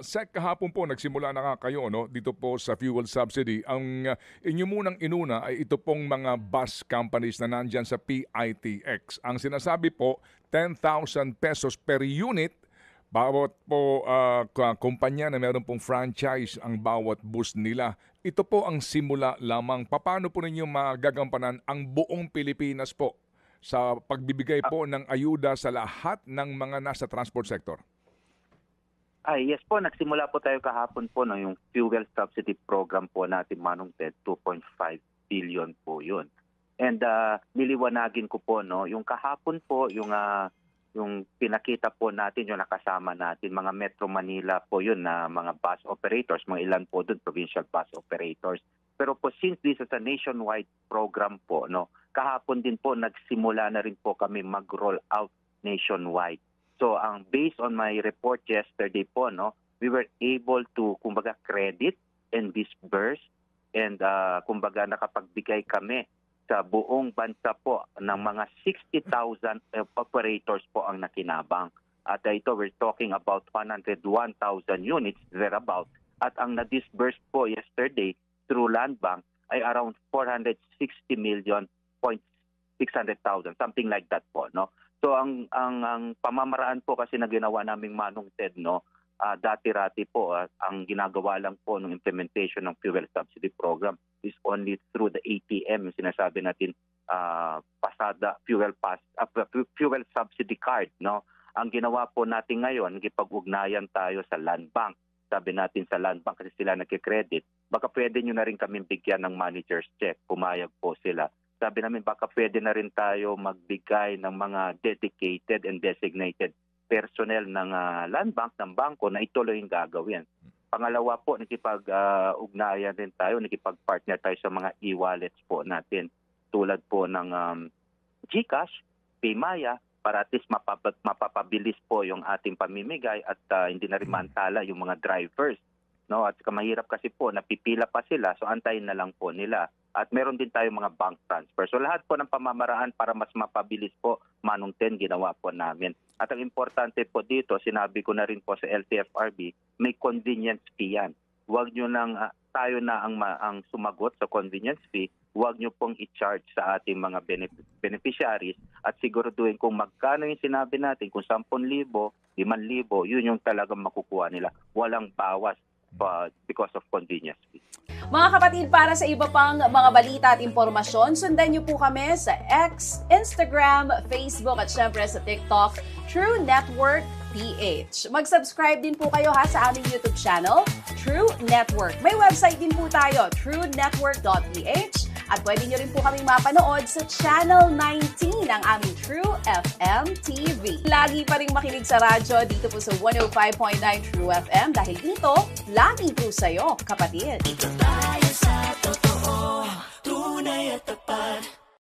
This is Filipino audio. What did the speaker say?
Sec, kahapon po nagsimula na nga kayo no, dito po sa fuel subsidy. Ang inyo munang inuna ay ito pong mga bus companies na nandyan sa PITX. Ang sinasabi po, 10,000 pesos per unit bawat po kumpanya na meron pong franchise ang bawat bus nila. Ito po ang simula lamang. Paano po ninyo magagampanan ang buong Pilipinas po sa pagbibigay po ng ayuda sa lahat ng mga nasa transport sector? Yes po, nagsimula po tayo kahapon po no, yung fuel subsidy program po natin, Manong Ted, 2.5 billion po yun. And niliwanagin ko po, no, yung kahapon po, yung pinakita po natin, yung nakasama natin, mga Metro Manila po yun na mga bus operators, mga ilan po doon, provincial bus operators. Pero po since this is a nationwide program po, no, kahapon din po nagsimula na rin po kami mag-roll out nationwide. So based on my report yesterday po, no, we were able to kumbaga credit and disburse and kumbaga nakapagbigay kami sa buong bansa po ng mga 60,000 operators po ang nakinabang. At ito we're talking about 101,000 units thereabout. At ang na-disburse po yesterday through Land Bank ay around 460,600,000, something like that po, no. So ang pamamaraan po kasi na ginawa naming Manong Ted, no, dati-rati po ang ginagawa lang po ng implementation ng fuel subsidy program is only through the ATM, yung sinasabi natin pasada fuel subsidy card, no. Ang ginawa po natin ngayon, nagipag-ugnayan tayo sa Land Bank. Sabi natin sa Land Bank kasi sila nagki-credit, baka pwede nyo na rin kaming bigyan ng manager's check, pumayag po sila. Sabi namin baka pwede na rin tayo magbigay ng mga dedicated and designated personnel ng Land Bank, ng bangko na ituloy yung gagawin. Pangalawa po, nakipag-ugnayan din tayo, nakipag-partner tayo sa mga e-wallets po natin tulad po ng GCash, Paymaya, para at least mapapabilis po yung ating pamimigay at hindi na rin mantala yung mga drivers. No, at mahirap kasi po, napipila pa sila, so antayin na lang po nila. At meron din tayo mga bank transfer. So lahat po ng pamamaraan para mas mapabilis po, Manong Ted, ginawa po namin. At ang importante po dito, sinabi ko na rin po sa LTFRB, may convenience fee yan. Huwag nyo nang tayo na ang sumagot sa convenience fee, huwag nyo pong i-charge sa ating mga beneficiaries at siguraduhin kung magkano yung sinabi natin, kung 10,000, 5,000, yun yung talagang makukuha nila. Walang bawas because of convenience fee. Mga kapatid, para sa iba pang mga balita at impormasyon, sundan niyo po kami sa X, Instagram, Facebook at syempre sa TikTok, True Network PH. Mag-subscribe din po kayo sa aming YouTube channel, True Network. May website din po tayo, truenetwork.ph, at pwede niyo rin po kaming mapanood sa Channel 19 ng aming True FM TV. Lagi pa rin makinig sa radyo dito po sa 105.9 True FM dahil dito, lagi po sa'yo, kapatid. Ito tayo sa totoo, tunay at tapat.